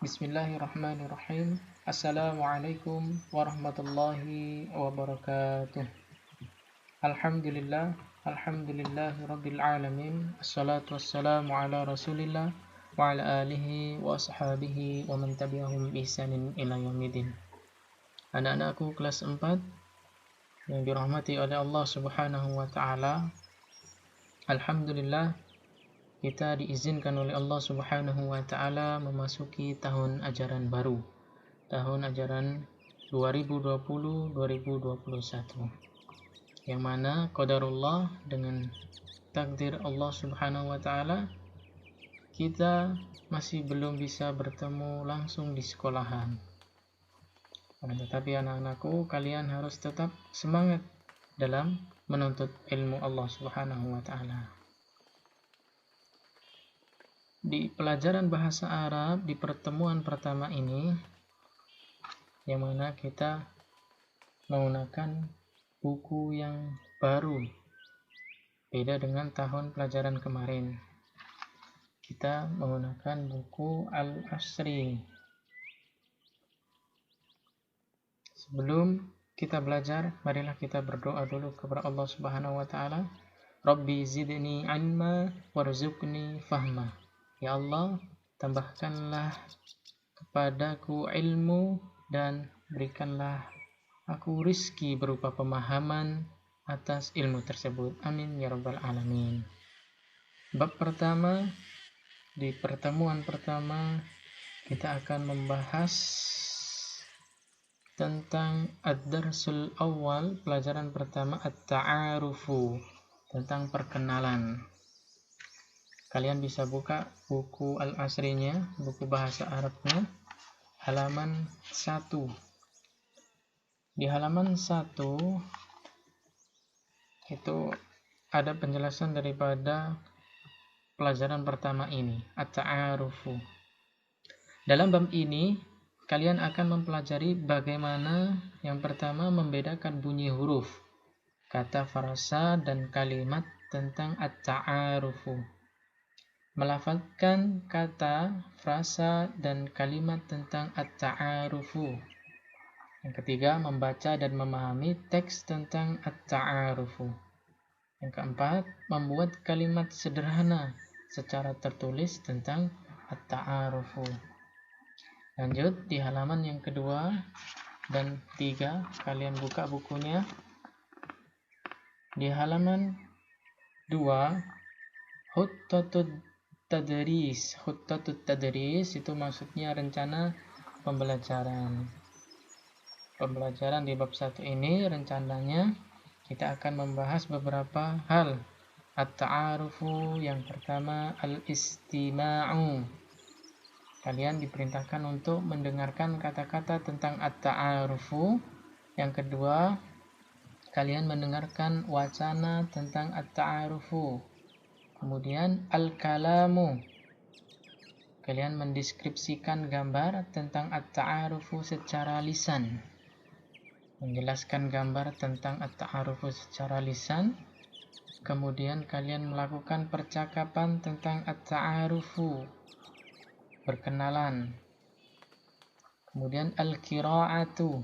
Bismillahirrahmanirrahim. Assalamualaikum warahmatullahi wabarakatuh. Alhamdulillahi rabbil alamin. Assalatu wassalamu ala Rasulillah wa ala alihi wa ashabihi wa man tabi'ahum bi ihsanin ila yaumidin. Anak-anakku kelas 4 yang dirahmati oleh Allah Subhanahu wa taala. Alhamdulillah, kita diizinkan oleh Allah Subhanahu wa taala memasuki tahun ajaran baru. Tahun ajaran 2020-2021. Yang mana qadarullah, dengan takdir Allah Subhanahu wa taala, kita masih belum bisa bertemu langsung di sekolahan. Tetapi anak-anakku, kalian harus tetap semangat dalam menuntut ilmu Allah Subhanahu wa taala. Di pelajaran bahasa Arab di pertemuan pertama ini, yang mana kita menggunakan buku yang baru, beda dengan tahun pelajaran kemarin. Kita menggunakan buku Al-Asri. Sebelum kita belajar, marilah kita berdoa dulu kepada Allah Subhanahu wa taala. Rabbi zidni ilma warzuqni fahma. Ya Allah, tambahkanlah kepadaku ilmu dan berikanlah aku rizki berupa pemahaman atas ilmu tersebut. Amin ya rabbal alamin. Bab pertama, di pertemuan pertama kita akan membahas tentang ad-darsul awal, pelajaran pertama, at-ta'arufu, tentang perkenalan. Kalian bisa buka buku Al-Asrinya, buku bahasa Arabnya, halaman 1. Di halaman 1 itu ada penjelasan daripada pelajaran pertama ini, at-ta'arufu. Dalam bab ini kalian akan mempelajari bagaimana yang pertama membedakan bunyi huruf, kata frasa dan kalimat tentang at-ta'arufu. Melafalkan kata, frasa, dan kalimat tentang at-ta'arufu. Yang ketiga, membaca dan memahami teks tentang at-ta'arufu. Yang keempat, membuat kalimat sederhana secara tertulis tentang at-ta'arufu. Lanjut di halaman yang kedua dan 3, kalian buka bukunya. Di halaman 2, Khuttatut tadris itu maksudnya rencana pembelajaran. Pembelajaran di bab 1 ini rencananya kita akan membahas beberapa hal. At-ta'arufu, yang pertama al-istima'u. Kalian diperintahkan untuk mendengarkan kata-kata tentang at-ta'arufu. Yang kedua, kalian mendengarkan wacana tentang at-ta'arufu. Kemudian al-kalamu, kalian mendeskripsikan gambar tentang at-ta'arufu secara lisan, menjelaskan gambar tentang at-ta'arufu secara lisan. Kemudian kalian melakukan percakapan tentang at-ta'arufu, berkenalan. Kemudian al-qira'atu,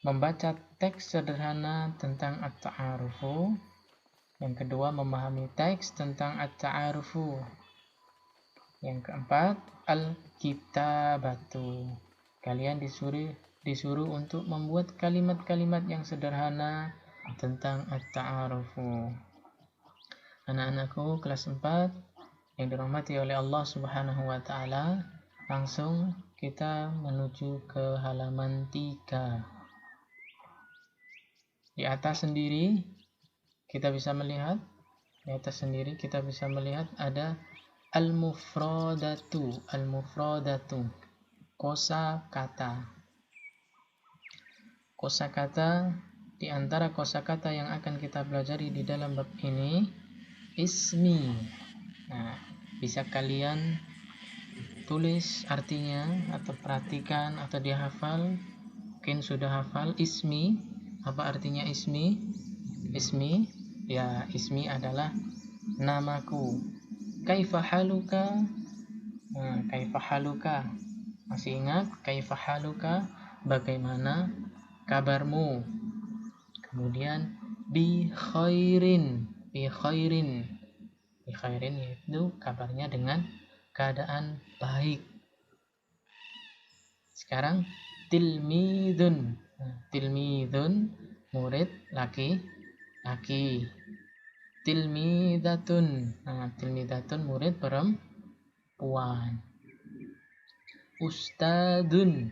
membaca teks sederhana tentang at-ta'arufu. Yang kedua, memahami teks tentang at-ta'arufu. Yang keempat, al-kitabatu, kalian disuruh untuk membuat kalimat-kalimat yang sederhana tentang at-ta'arufu. Anak-anakku kelas 4 yang dirahmati oleh Allah Subhanahu wa taala, langsung kita menuju ke halaman 3. Di atas sendiri kita bisa melihat, ada al-mufradatu, kosakata. Kosakata, di antara kosakata yang akan kita pelajari di dalam bab ini, ismi. Nah, bisa kalian tulis artinya atau perhatikan atau dihafal. Mungkin sudah hafal ismi. Apa artinya ismi? Ismi adalah namaku. Kaifa haluka? Kaifa haluka? Masih ingat? Kaifa haluka? Bagaimana kabarmu? Kemudian bi khairin. Bi khairin. Bi khairin yaitu kabarnya dengan keadaan baik. Sekarang tilmidun. Tilmidun murid laki-laki. Tilmidatun. Tilmidatun murid perempuan. Ustadun.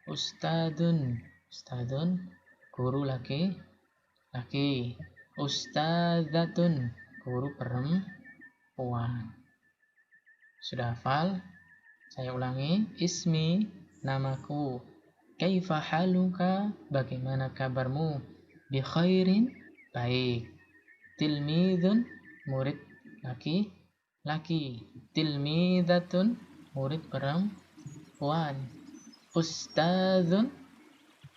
Ustadun. Ustadun guru laki-laki. Ustadzatun guru perempuan. Sudah hafal? Saya ulangi. Ismi, namaku. Kaifa haluka? Bagaimana kabarmu? Bi khairin, baik. Tilmidun, murid laki-laki. Tilmidatun, murid perempuan. Ustadzun,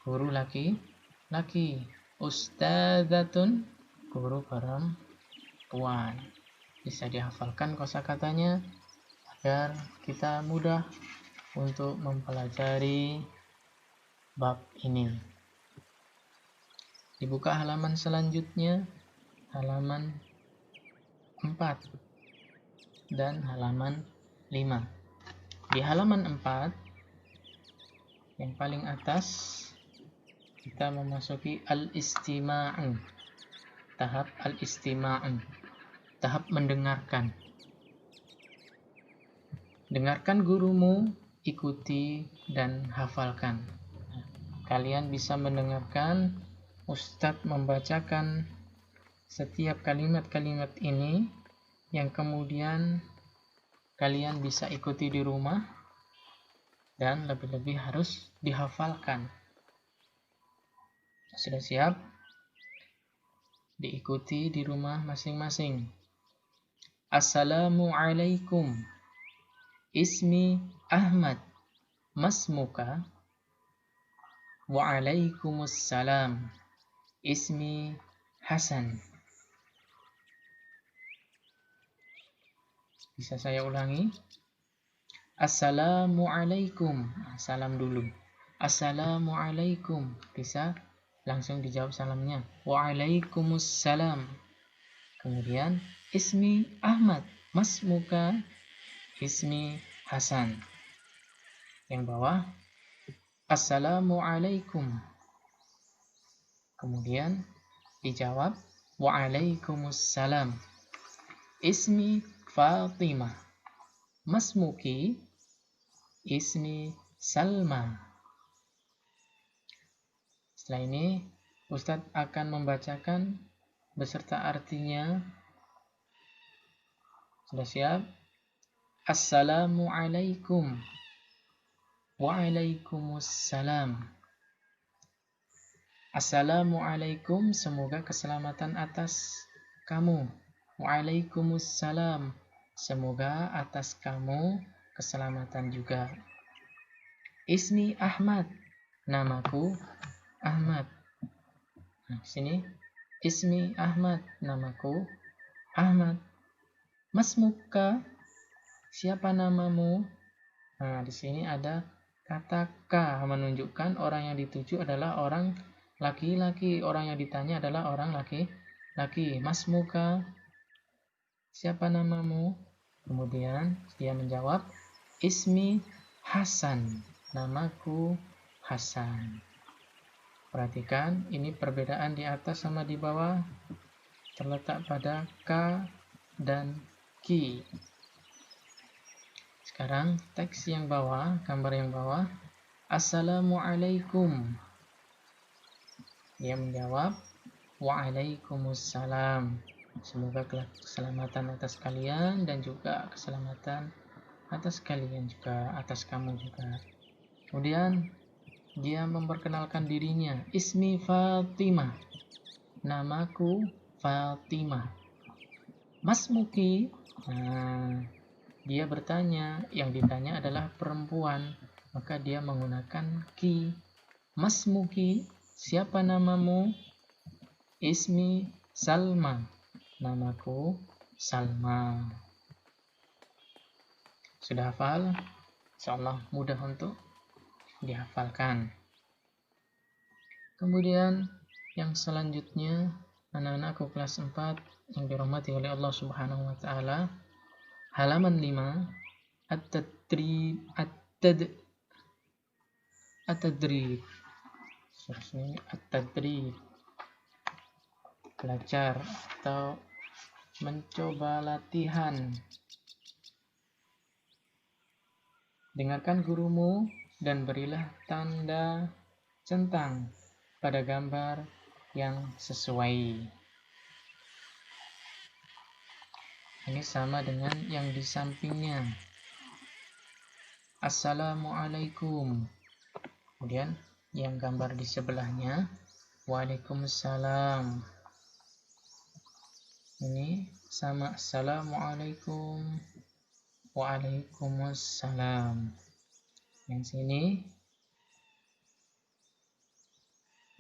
guru laki-laki. Ustadzatun, guru perempuan. Bisa dihafalkan kosakatanya agar kita mudah untuk mempelajari bab ini. Dibuka halaman selanjutnya, halaman 4 dan halaman 5. Di halaman 4 yang paling atas kita memasuki al-istima'u. Tahap al-istima'u. Tahap mendengarkan. Dengarkan gurumu, ikuti dan hafalkan. Kalian bisa mendengarkan Ustadz membacakan setiap kalimat-kalimat ini yang kemudian kalian bisa ikuti di rumah dan lebih-lebih harus dihafalkan. Sudah siap? Diikuti di rumah masing-masing. Assalamualaikum. Ismi Ahmad. Masmuka? Waalaikumsalam. Ismi Hasan. Bisa saya ulangi? Assalamualaikum. Salam dulu. Assalamualaikum. Bisa langsung dijawab salamnya. Waalaikumsalam. Kemudian ismi Ahmad. Masmuka? Ismi Hasan. Yang bawah Assalamualaikum. Kemudian dijawab Waalaikumsalam. Ismi Fatimah. Masmuki? Ismi Salma. Setelah ini Ustadz akan membacakan beserta artinya. Sudah siap? Assalamualaikum. Waalaikumsalam. Assalamualaikum, semoga keselamatan atas kamu. Waalaikumsalam, semoga atas kamu keselamatan juga. Ismi Ahmad, namaku Ahmad. Nah, sini Ismi Ahmad, namaku Ahmad. Masmuka, siapa namamu? Nah, di sini ada kata ka menunjukkan orang yang dituju adalah orang laki-laki, orang yang ditanya adalah orang laki-laki. Masmuka, siapa namamu? Kemudian dia menjawab, Ismi Hasan, namaku Hasan. Perhatikan, ini perbedaan di atas sama di bawah terletak pada ka dan ki. Sekarang teks yang bawah, gambar yang bawah. Assalamualaikum. Dia menjawab, Waalaikumsalam. Semoga keselamatan atas kalian dan juga keselamatan atas kalian juga, atas kamu juga. Kemudian dia memperkenalkan dirinya. Ismi Fatimah. Namaku Fatimah. Masmuki. Nah, dia bertanya, yang ditanya adalah perempuan, maka dia menggunakan ki. Masmuki, siapa namamu? Ismi Salma, namaku Salma. Sudah hafal? Insyaallah mudah untuk dihafalkan. Kemudian yang selanjutnya, anak-anakku kelas 4 yang dirahmati oleh Allah Subhanahu wa taala, halaman 5, at-tadrib at-tadrib. At-tadrib, belajar atau mencoba latihan. Dengarkan gurumu dan berilah tanda centang pada gambar yang sesuai. Ini sama dengan yang di sampingnya. Assalamualaikum. Kemudian yang gambar di sebelahnya, Waalaikumsalam. Ini sama, Assalamualaikum, Waalaikumsalam. Yang sini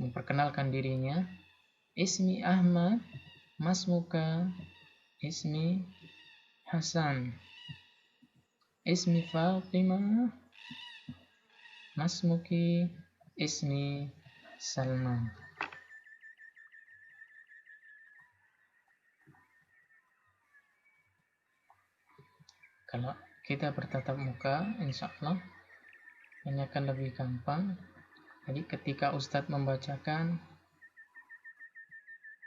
memperkenalkan dirinya, Ismi Ahmad, Masmuka, Ismi Hasan, Ismi Fatimah, Masmuki, Ismi Salman. Kalau kita bertatap muka, insya Allah ini akan lebih gampang. Jadi ketika Ustadz membacakan,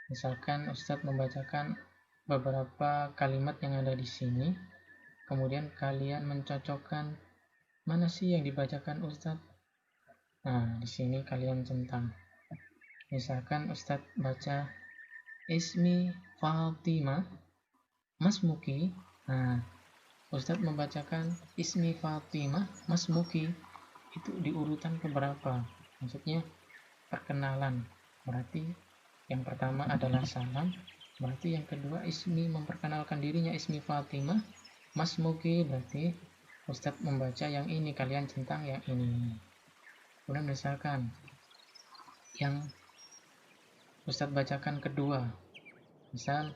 misalkan Ustadz membacakan beberapa kalimat yang ada di sini, kemudian kalian mencocokkan mana sih yang dibacakan Ustadz. Nah, di sini kalian centang. Misalkan Ustadz baca Ismi Fatimah, Masmuki. Nah, Ustadz membacakan Ismi Fatimah, Masmuki. Itu di urutan keberapa? Maksudnya perkenalan. Berarti yang pertama adalah salam. Berarti yang kedua Ismi memperkenalkan dirinya, Ismi Fatimah, Masmuki. Berarti Ustadz membaca yang ini, kalian centang yang ini. Kemudian misalkan yang Ustadz bacakan kedua, misal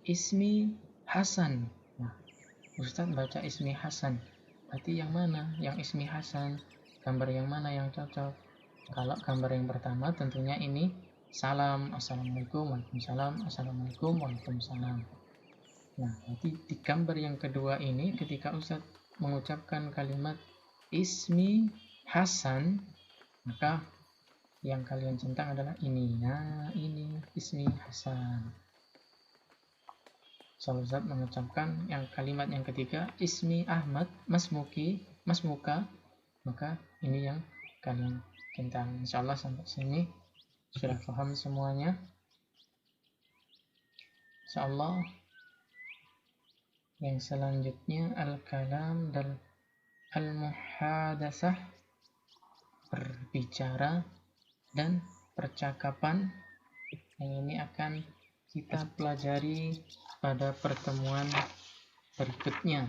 Ismi Hasan. Nah, Ustadz baca Ismi Hasan. Berarti yang mana? Yang Ismi Hasan. Gambar yang mana yang cocok? Kalau gambar yang pertama tentunya ini salam, Assalamualaikum, Waalaikumsalam, Assalamualaikum, Waalaikumsalam. Nah, nanti di gambar yang kedua ini ketika Ustadz mengucapkan kalimat Ismi Hasan, maka yang kalian centang adalah ini. Nah, ini Ismi Hasan. Ustadz mengucapkan yang kalimat yang ketiga Ismi Ahmad, Masmuki, Masmuka, maka ini yang kalian centang. Insyaallah sampai sini sudah paham semuanya. Insyaallah yang selanjutnya al-kalam dan al-muhadasah, berbicara dan percakapan. Yang ini akan kita pelajari pada pertemuan berikutnya.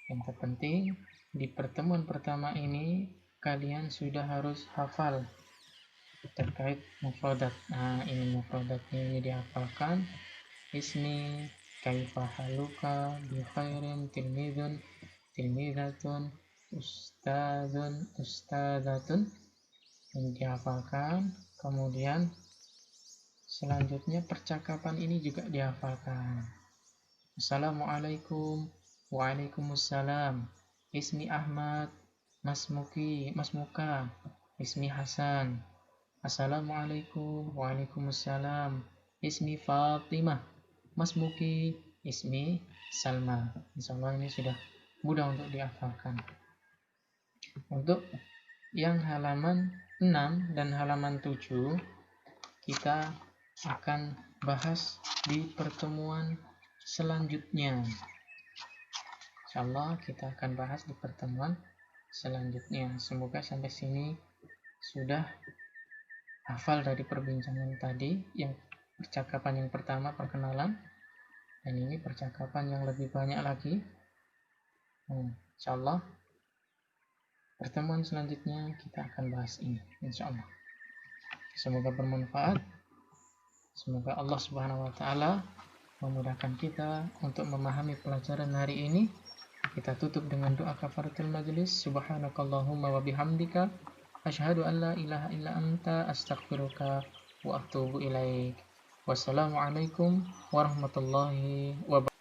Yang terpenting di pertemuan pertama ini kalian sudah harus hafal terkait mufradat. Nah, ini mufradatnya ini dihafalkan. Ismi, kaifa haluka, bi khairin, tilmidun, tilmidatun, ustadzun, ustadzatun. Ini dihafalkan. Kemudian selanjutnya percakapan ini juga dihafalkan. Assalamualaikum, Waalaikumsalam, Ismi Ahmad, Masmuki, Masmuka, Ismi Hasan. Assalamualaikum, Waalaikumsalam, Ismi Fatimah, Masmuki, Ismi Salma. Insyaallah ini sudah mudah untuk dihafalkan. Untuk yang halaman 6 dan halaman 7 kita akan bahas di pertemuan selanjutnya. Insyaallah kita akan bahas di pertemuan selanjutnya. Semoga sampai sini sudah hafal dari perbincangan tadi. Yang percakapan yang pertama perkenalan, dan ini percakapan yang lebih banyak lagi. Insyaallah pertemuan selanjutnya kita akan bahas ini. Insyaallah. Semoga bermanfaat. Semoga Allah Subhanahu wa taala memudahkan kita untuk memahami pelajaran hari ini. Kita tutup dengan doa kafaratul majlis. Subhanakallahumma wa bihamdika asyhadu an la ilaha illa anta astaghfiruka wa atubu ilaik. Wassalamualaikum warahmatullahi wabarakatuh.